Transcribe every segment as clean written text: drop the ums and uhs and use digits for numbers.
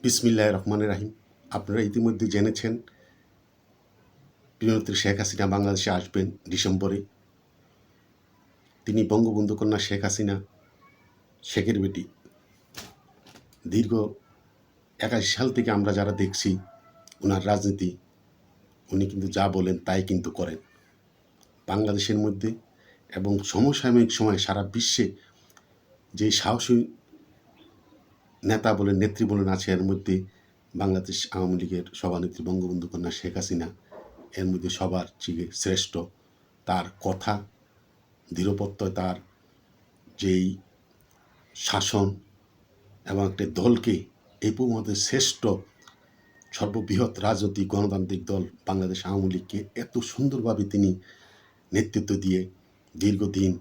বিসমিল্লাহির রহমানির রহিম। আপনারা ইতিমধ্যে জেনেছেন প্রিয়নেত্রী শেখ হাসিনা বাংলাদেশে আসবেন ডিসেম্বরে। তিনি বঙ্গবন্ধু কন্যা শেখ হাসিনা শেখের বেটি। দীর্ঘ 81 সাল থেকে আমরা যারা দেখছি ওনার রাজনীতি, উনি কিন্তু যা বলেন তাই কিন্তু করেন বাংলাদেশের মধ্যে। এবং সমসাময়িক সময়ে সারা বিশ্বে যে সাহসী নেতা বলেন, নেত্রী বলেন আছে, এর মধ্যে বাংলাদেশ আওয়ামী লীগের সভানেত্রী বঙ্গবন্ধু কন্যা শেখ হাসিনা এর মধ্যে সবার চেয়ে শ্রেষ্ঠ। তার কথা, দৃঢ়প্রত্যয়, তার যেই শাসন এবং একটা দলকে এই উপমহাদেশের শ্রেষ্ঠ সর্ববৃহৎ রাজনৈতিক গণতান্ত্রিক দল বাংলাদেশ আওয়ামী লীগকে এত সুন্দরভাবে তিনি নেতৃত্ব দিয়ে দীর্ঘদিন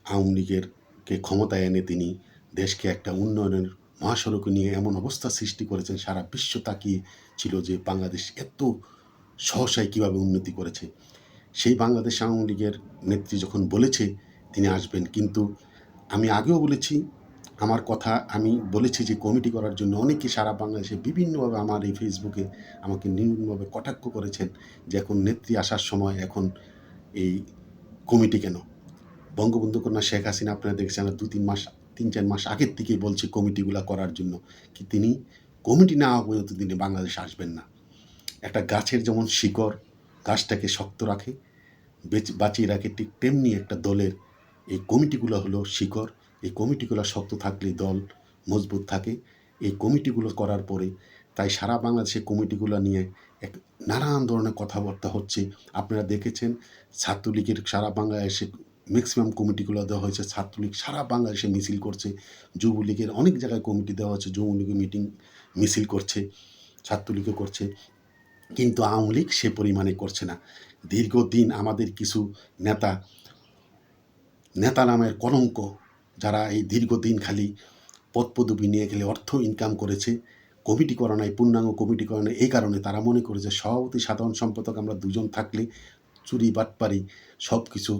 আওয়ামী লীগেরকে ক্ষমতায় এনে তিনি দেশকে একটা উন্নয়নের মহাসড়কে নিয়ে এমন অবস্থা সৃষ্টি করেছেন, সারা বিশ্ব তাকিয়ে ছিল যে বাংলাদেশ এত সহসায় কীভাবে উন্নতি করেছে। সেই বাংলাদেশ আওয়ামী লীগের নেত্রী যখন বলেছে তিনি আসবেন, কিন্তু আমি আগেও বলেছি, আমার কথা আমি বলেছি যে কমিটি করার জন্য অনেকে সারা বাংলাদেশে বিভিন্নভাবে আমার এই ফেসবুকে আমাকে নির্মমভাবে কটাক্ষ করেছেন যে এখন নেত্রী আসার সময় এখন এই কমিটি কেন। বঙ্গবন্ধু কন্যা শেখ হাসিনা আপনারা দেখছেন 3-4 মাস আগের থেকেই বলছি কমিটিগুলো করার জন্য, কি তিনি কমিটি না হওয়া পর্যন্ত তিনি বাংলাদেশে আসবেন না। একটা গাছের যেমন শিকড় গাছটাকে শক্ত রাখে, বাঁচিয়ে রাখে, ঠিক তেমনি একটা দলের এই কমিটিগুলো হলো শিকড়। এই কমিটিগুলো শক্ত থাকলে দল মজবুত থাকে। এই কমিটিগুলো করার পরে তাই সারা বাংলাদেশে কমিটিগুলো নিয়ে এক নানান ধরনের কথাবার্তা হচ্ছে। আপনারা দেখেছেন ছাত্রলীগের সারা বাংলাদেশে ম্যাক্সিমাম কমিটিগুলো দেওয়া হয়েছে। ছাত্রলীগ সারা বাংলাদেশে মিছিল করছে। যুবলীগের অনেক জায়গায় কমিটি দেওয়া হচ্ছে, যুবলীগের মিটিং মিছিল করছে, ছাত্রলীগও করছে, কিন্তু আওয়ামী লীগ সে পরিমাণে করছে না। দীর্ঘদিন আমাদের কিছু নেতা নামের কলঙ্ক, যারা এই দীর্ঘদিন খালি পদপদবি নিয়ে গেলে অর্থ ইনকাম করেছে, কমিটি করা নাই, পূর্ণাঙ্গ কমিটি করা নাই। এই কারণে তারা মনে করে যে সভাপতি সাধারণ সম্পাদক আমরা দুজন থাকলে চুরি বাটপারি সব কিছু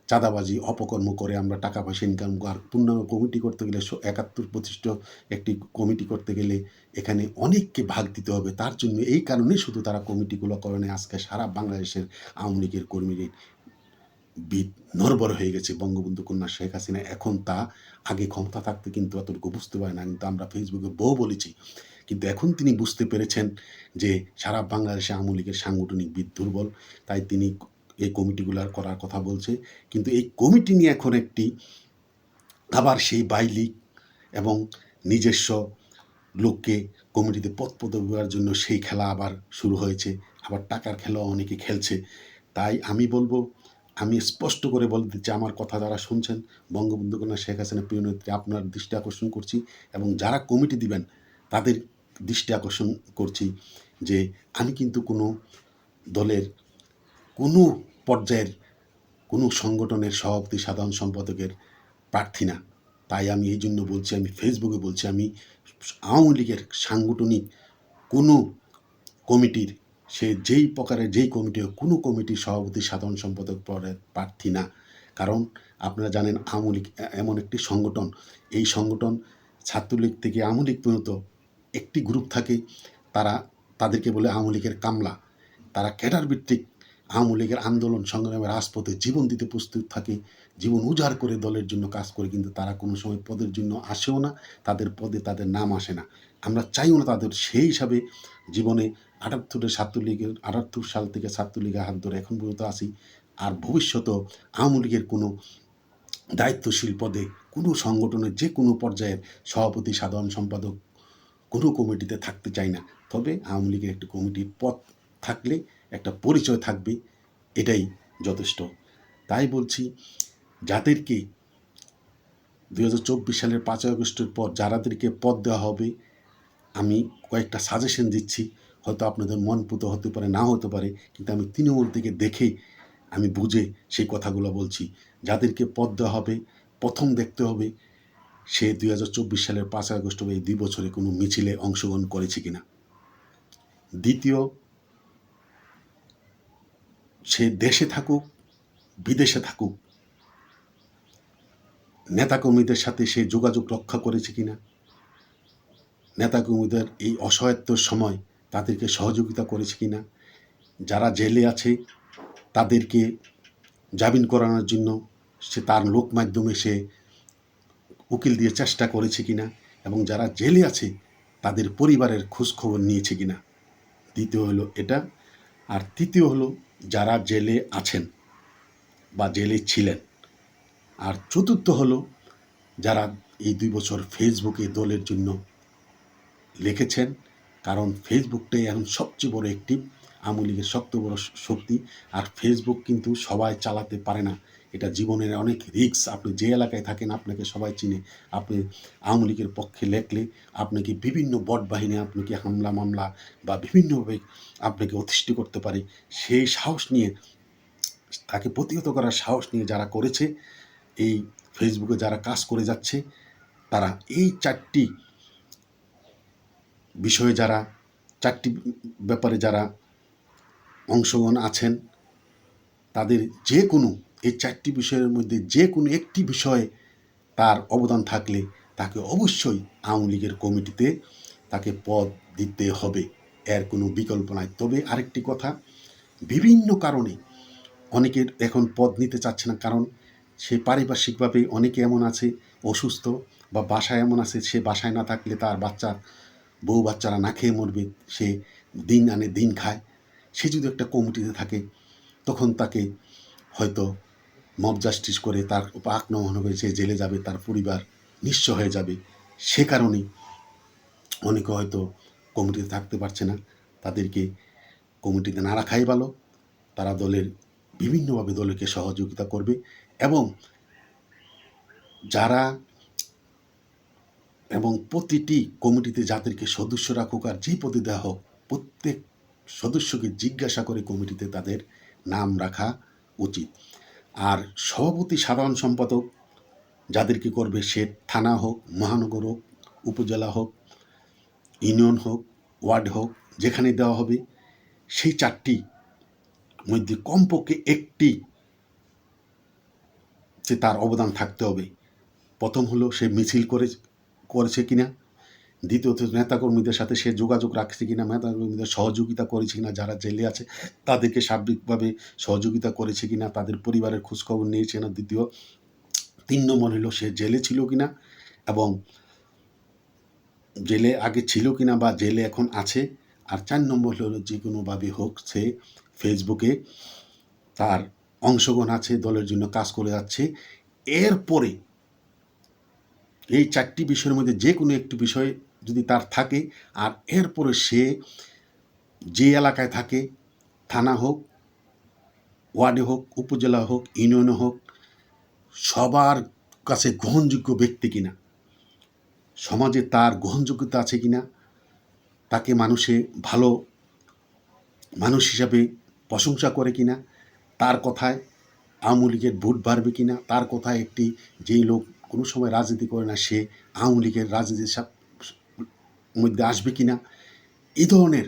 চাঁদাবাজি অপকর্ম করে আমরা টাকা পয়সা ইনকাম। আর পূর্ণাঙ্গ কমিটি করতে গেলে 71-25 একটি কমিটি করতে গেলে এখানে অনেককে ভাগ দিতে হবে। তার জন্য এই কারণে শুধু তারা কমিটিগুলো করে নেয়। আজকে সারা বাংলাদেশের আওয়ামী লীগের কর্মীদের নড়বড় হয়ে গেছে। বঙ্গবন্ধু কন্যা শেখ হাসিনা এখন তা আগে ক্ষমতা থাকতে কিন্তু অতটুকু বুঝতে পারে না, কিন্তু আমরা ফেসবুকে বহু বলেছি। কিন্তু এখন তিনি বুঝতে পেরেছেন যে সারা বাংলাদেশে আওয়ামী লীগের সাংগঠনিক ভিত দুর্বল, তাই তিনি এই কমিটিগুলার করার কথা বলছে। কিন্তু এই কমিটি নিয়ে এখন একটি আবার সেই বাইলীগ এবং নিজস্ব লোককে কমিটিতে পদপদবি দেওয়ার জন্য সেই খেলা আবার শুরু হয়েছে। আবার টাকার খেলাও অনেকে খেলছে। তাই আমি বলবো, আমি স্পষ্ট করে বলে দিচ্ছি, আমার কথা যারা শুনছেন, বঙ্গবন্ধু কন্যা শেখ হাসিনা প্রিয় নেত্রী আপনার দৃষ্টি আকর্ষণ করছি, এবং যারা কমিটি দিবেন তাদের দৃষ্টি আকর্ষণ করছি যে আমি কিন্তু কোনো দলের কোনো পর্যায়ের কোনো সংগঠনের সভাপতি সাধারণ সম্পাদকের প্রার্থী না। তাই আমি এই জন্য বলছি, আমি ফেসবুকে বলছি, আমি আওয়ামী লীগের সাংগঠনিক কোনো কমিটির, সে যেই প্রকারের যেই কমিটি হোক, কোনো কমিটির সভাপতি সাধারণ সম্পাদক পদের প্রার্থী না। কারণ আপনারা জানেন আওয়ামী লীগ এমন একটি সংগঠন, এই সংগঠন ছাত্রলীগ থেকে আওয়ামী লীগ পর্যন্ত একটি গ্রুপ থাকে, তাদেরকে বলে আওয়ামী লীগের কামলা। তারা ক্যাডার ভিত্তিক আওয়ামী লীগের আন্দোলন সংগ্রামের রাজপথে জীবন দিতে প্রস্তুত থাকে, জীবন উজাড় করে দলের জন্য কাজ করে, কিন্তু তারা কোনো সময় পদের জন্য আসেও না, তাদের পদে তাদের নাম আসে না। আমরা চাইও না তাদের সেই হিসাবে জীবনে 78 সাল থেকে ছাত্রলীগের হাত ধরে এখন পর্যন্ত আসি। আর ভবিষ্যতেও আওয়ামী লীগের কোনো দায়িত্বশীল পদে কোনো সংগঠনের যে কোনো পর্যায়ের সভাপতি সাধারণ সম্পাদক কোনো কমিটিতে থাকতে চাই না। তবে আওয়ামী লীগের একটি কমিটির পদ থাকলে একটা পরিচয় থাকবে, এটাই যথেষ্ট। তাই বলছি, যাদেরকে 2024 সালের 5ই আগস্টের পর যাদেরকে পদ দেওয়া হবে, আমি কয়েকটা সাজেশন দিচ্ছি। হয়তো আপনাদের মনপুত হতে পারে, না হতে পারে, কিন্তু আমি তৃণমূল থেকে দেখে আমি বুঝে সেই কথাগুলো বলছি। যাদেরকে পদ দেওয়া হবে, প্রথম দেখতে হবে সে 2024 সালের 5ই আগস্ট এই 2 বছরে কোনো মিছিলে অংশগ্রহণ করেছে কিনা। দ্বিতীয়, সে দেশে থাকুক বিদেশে থাকুক, নেতাকর্মীদের সাথে সে যোগাযোগ রক্ষা করেছে কিনা, নেতাকর্মীদের এই অসহায়ত্বের সময় তাদেরকে সহযোগিতা করেছে কিনা, যারা জেলে আছে তাদেরকে জামিন করানোর জন্য সে তার লোক মাধ্যমে সে উকিল দিয়ে চেষ্টা করেছে কিনা, এবং যারা জেলে আছে তাদের পরিবারের খোঁজখবর নিয়েছে কিনা। দ্বিতীয় হলো এটা। আর তৃতীয় হলো যারা জেলে আছেন বা জেলে ছিলেন। আর চতুর্থ হলো যারা এই 2 বছর ফেসবুকে দলের জন্য লিখেছেন, কারণ ফেসবুকটাই এখন সবচেয়ে বড় একটি আওয়ামী লীগের শক্ত বড় শক্তি। আর ফেসবুক কিন্তু সবাই চালাতে পারে না, এটা জীবনের অনেক রিস্ক। আপনি যে এলাকায় থাকেন আপনাকে সবাই চিনে, আপনি আওয়ামী লীগের পক্ষে লেখলে আপনাকে বিভিন্ন বট বাহিনী আপনাকে হামলা মামলা বা বিভিন্নভাবে আপনাকে অতিষ্ঠ করতে পারে। সেই সাহস নিয়ে, তাকে প্রতিহত করার সাহস নিয়ে যারা করেছে, এই ফেসবুকে যারা কাজ করে যাচ্ছে, তারা এই 4টি বিষয়ে যারা 4টি ব্যাপারে যারা অংশগ্রহণ আছেন, তাদের যে কোনো এই 4টি বিষয়ের মধ্যে যে কোনো একটি বিষয়ে তার অবদান থাকলে তাকে অবশ্যই আওয়ামী লীগের কমিটিতে তাকে পদ দিতে হবে, এর কোনো বিকল্প নাই। তবে আরেকটি কথা, বিভিন্ন কারণে অনেকের এখন পদ নিতে চাচ্ছে না, কারণ সে পারিপার্শ্বিকভাবে অনেকে এমন আছে অসুস্থ, বা বাসায় এমন আছে সে বাসায় না থাকলে তার বউ বাচ্চারা না খেয়ে মরবে, সে দিন আনে দিন খায়। সে যদি একটা কমিটিতে থাকে তখন তাকে হয়তো মব জাস্টিস করে তার আক্রমণ হবে, সে জেলে যাবে, তার পরিবার নিঃস্ব হয়ে যাবে। সে কারণেই অনেকে হয়তো কমিটিতে থাকতে পারছে না। তাদেরকে কমিটিতে না রাখাই ভালো। তারা বিভিন্নভাবে দলকে সহযোগিতা করবে, এবং প্রতিটি কমিটিতে যাদেরকে সদস্য রাখুক আর যে পদে দেওয়া হোক, প্রত্যেক সদস্যকে জিজ্ঞাসা করে কমিটিতে তাদের নাম রাখা উচিত। আর সভাপতি, সাধারণ সম্পাদক যাদেরকে করবে, সে থানা হোক, মহানগর হোক, উপজেলা হোক, ইউনিয়ন হোক, ওয়ার্ড হোক, যেখানে দেওয়া হবে, সেই 4টি মধ্যে কমপক্ষে একটি যে তার অবদান থাকতে হবে। প্রথম হলো সে মিছিল করেছে কিনা, দ্বিতীয়ত নেতাকর্মীদের সাথে সে যোগাযোগ রাখছে কিনা, নেতাকর্মীদের সহযোগিতা করেছে কিনা, যারা জেলে আছে তাদেরকে সার্বিকভাবে সহযোগিতা করেছে কিনা, তাদের পরিবারের খোঁজখবর নিয়েছে না। 3 নম্বর হলো সে জেলে ছিল কিনা, এবং জেলে আগে ছিল কিনা বা জেলে এখন আছে। আর 4 নম্বর হলো যে কোনোভাবে হোক সে ফেসবুকে তার অংশগ্রহণ আছে, দলের জন্য কাজ করে যাচ্ছে। এরপরে এই 4টি বিষয়ের মধ্যে যে কোনো একটি বিষয় যদি তার থাকে, আর এরপরে সে যে এলাকায় থাকে, থানা হোক, ওয়ার্ডে হোক, উপজেলা হোক, ইউনিয়নে হোক, সবার কাছে গ্রহণযোগ্য ব্যক্তি কিনা, সমাজে তার গ্রহণযোগ্যতা আছে কিনা, তাকে ভালো মানুষ হিসাবে প্রশংসা করে কিনা, তার কথায় আওয়ামী লীগের ভোট বাড়বে কিনা, তার কথায় যেই লোক কোনো সময় রাজনীতি করে না সে আওয়ামী লীগের রাজনীতির মধ্যে আসবে কিনা, এই ধরনের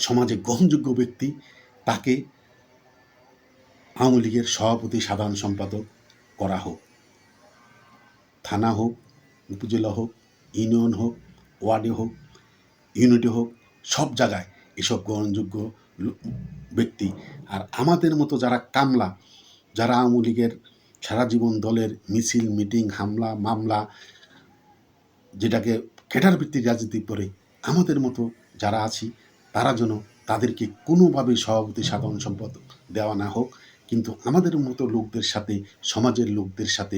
সমাজে গ্রহণযোগ্য ব্যক্তি, তাকে আওয়ামী লীগের সভাপতি, সাধারণ সম্পাদক করা হোক। থানা হোক, উপজেলা হোক, ইউনিয়ন হোক, ওয়ার্ডে হোক, ইউনিটে হোক, সব জায়গায় এসব গ্রহণযোগ্য ব্যক্তি। আর আমাদের মতো যারা কামলা, যারা আওয়ামী লীগের সারা জীবন দলের মিছিল, মিটিং, হামলা মামলা, যেটাকে ক্যাডার ভিত্তিক রাজনীতি করে, আমাদের মতো যারা আছি তারা যেন তাদেরকে কোনোভাবে সভাপতি, সাধারণ সম্পাদক দেওয়া না হোক। কিন্তু আমাদের মতো লোকদের সাথে, সমাজের লোকদের সাথে,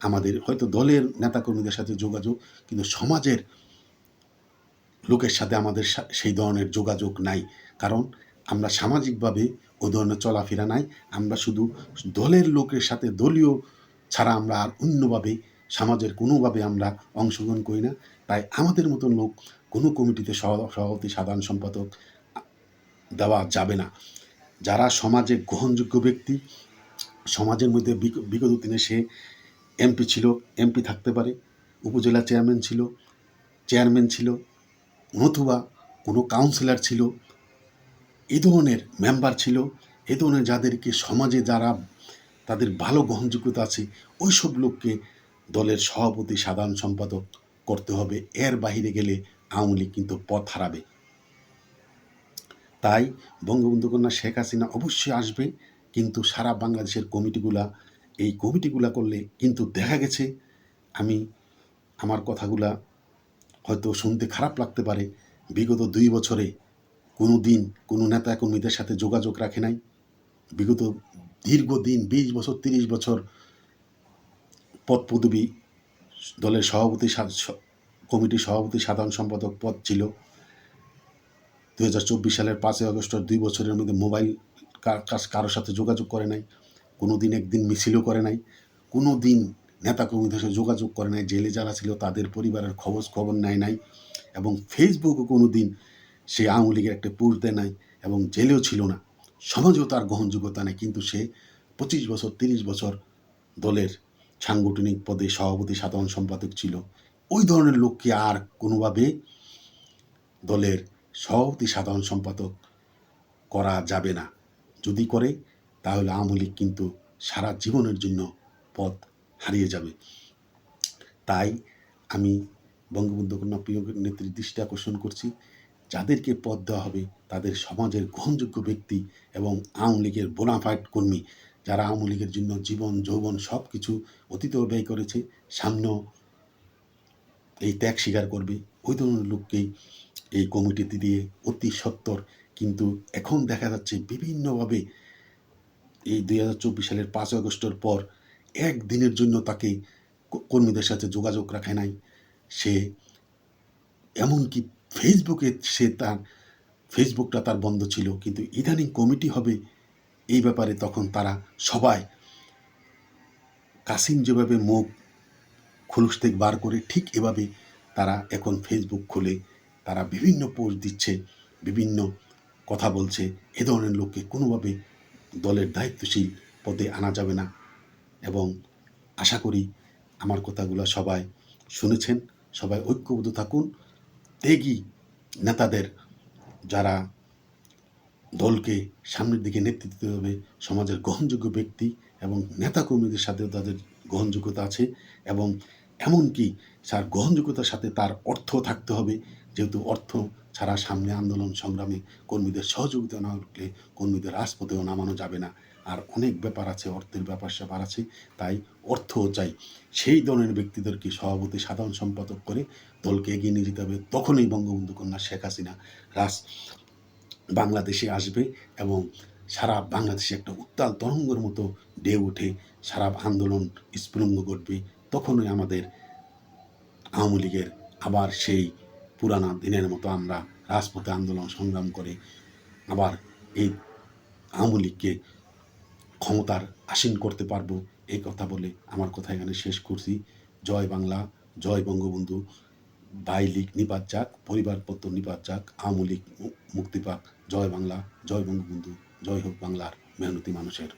আমাদের হয়তো দলের নেতাকর্মীদের সাথে যোগাযোগ, কিন্তু সমাজের লোকের সাথে আমাদের সেই ধরনের যোগাযোগ নাই। কারণ আমরা সামাজিকভাবে ওই ধরনের চলাফেরা নাই। আমরা শুধু দলের লোকের সাথে, দলীয় ছাড়া আমরা আর অন্যভাবে সমাজের কোনোভাবে আমরা অংশগ্রহণ করি না। তাই আমাদের মতন লোক কোনো কমিটিতে সভাপতি, সাধারণ সম্পাদক দেওয়া যাবে না। যারা সমাজে গ্রহণযোগ্য ব্যক্তি, সমাজের মধ্যে বিগত দিনে সে এমপি ছিল, এমপি থাকতে পারে, উপজেলা চেয়ারম্যান ছিল, নতুবা কোনো কাউন্সিলর ছিল, এই ধরনের মেম্বার ছিল, এই ধরনের যাদেরকে সমাজে যারা তাদের ভালো গ্রহণযোগ্যতা আছে, ওই সব লোককে দলের সভাপতি, সাধারণ সম্পাদক করতে হবে। এর বাহিরে গেলে আওয়ামী লীগ কিন্তু পথ হারাবে। তাই বঙ্গবন্ধু কন্যা শেখ হাসিনা অবশ্যই আসবে, কিন্তু সারা বাংলাদেশের এই কমিটিগুলা করলে কিন্তু দেখা গেছে, আমার কথাগুলা হয়তো শুনতে খারাপ লাগতে পারে, বিগত 2 বছরে কোনো দিন কোনো নেতা কর্মীদের সাথে যোগাযোগ রাখে নাই। বিগত দীর্ঘদিন 20 বছর 30 বছর পদ পদবী, দলের কমিটির সভাপতি, সাধারণ সম্পাদক পদ ছিল। 2024 সালের 5ই আগস্টের 2 বছরের মধ্যে মোবাইল কারোর সাথে যোগাযোগ করে নাই। কোনো দিন একদিন মিছিলও করে নাই। কোনো দিন নেতাকর্মীদের সাথে যোগাযোগ করে নাই। জেলে যারা ছিল তাদের পরিবারের খবর নেয় নাই। এবং ফেসবুকও কোনো দিন সে আওয়ামী লীগের একটা পোস্ট দেয় নাই, এবং জেলেও ছিল না। সমাজেও তার গ্রহণযোগ্যতা নেই, কিন্তু সে 25 বছর 30 বছর দলের সাংগঠনিক পদে সভাপতি, সাধারণ সম্পাদক ছিল। ওই ধরনের লোককে আর কোনোভাবে দলের সভাপতি, সাধারণ সম্পাদক করা যাবে না। যদি করে তাহলে আওয়ামী লীগ কিন্তু সারা জীবনের জন্য পথ হারিয়ে যাবে। তাই আমি বঙ্গবন্ধু কন্যা প্রিয় নেত্রীর দৃষ্টি আকর্ষণ করছি, যাদেরকে পদ দেওয়া হবে তাদের সমাজের গ্রহণযোগ্য ব্যক্তি এবং আওয়ামী লীগের বোনাফাইড কর্মী, যারা আওয়ামী লীগের জন্য জীবন যৌবন সব কিছু অতীতেও ব্যয় করেছে, সামনেও এই ত্যাগ স্বীকার করবে। ওই ধরনের লোককেই এই কমিটিতে দিয়ে অতি সত্বর। কিন্তু এখন দেখা যাচ্ছে বিভিন্নভাবে এই 2024 সালের 5 আগস্টের পর একদিনের জন্য তাকে কর্মীদের সাথে যোগাযোগ রাখে নাই। সে এমনকি ফেসবুকটা তার বন্ধ ছিল, কিন্তু ইদানিং কমিটি হবে এই ব্যাপারে তখন তারা সবাই কাসিম যেভাবে মুখ খুলুস থেকে বার করে, ঠিক এভাবে তারা এখন ফেসবুক খুলে তারা বিভিন্ন পোস্ট দিচ্ছে, বিভিন্ন কথা বলছে। এ ধরনের লোককে কোনোভাবে দলের দায়িত্বশীল পদে আনা যাবে না। এবং আশা করি আমার কথাগুলো সবাই শুনেছেন। সবাই ঐক্যবদ্ধ থাকুন। ত্যাগী নেতাদের, যারা দলকে সামনের দিকে নেতৃত্ব দিতে হবে, সমাজের গ্রহণযোগ্য ব্যক্তি এবং নেতাকর্মীদের সাথেও তাদের গ্রহণযোগ্যতা আছে, এবং এমনকি তার গ্রহণযোগ্যতার সাথে তার অর্থ থাকতে হবে, যেহেতু অর্থ ছাড়া সামনে আন্দোলন সংগ্রামে কর্মীদের সহযোগিতা না হলে কর্মীদের রাজপথেও নামানো যাবে না। আর অনেক ব্যাপার আছে, অর্থের ব্যাপার আছে, তাই অর্থও চাই। সেই ধরনের ব্যক্তিদেরকে সভাপতি, সাধারণ সম্পাদক করে দলকে এগিয়ে নিয়ে যেতে হবে। তখনই বঙ্গবন্ধু কন্যা শেখ হাসিনা বাংলাদেশে আসবে এবং সারা বাংলাদেশে একটা উত্তাল তরঙ্গের মতো ঢেউ উঠে সারা আন্দোলন স্ফুলিঙ্গ ঘটবে। তখনই আমাদের আওয়ামী লীগের আবার সেই পুরানা দিনের মতো আমরা রাজপথে আন্দোলন সংগ্রাম করে আবার এই আওয়ামী লীগকে ক্ষমতার আসীন করতে পারবো। এই কথা বলে আমার কথা এখানে শেষ করছি। জয় বাংলা, জয় বঙ্গবন্ধু। বাই লীগ নিপাত যাক, পরিবারপত্র নিপাত যাক, আওয়ামী লীগ মুক্তি পাক। জয় বাংলা, জয় বঙ্গবন্ধু, জয় হোক বাংলার মেহনতি মানুষের।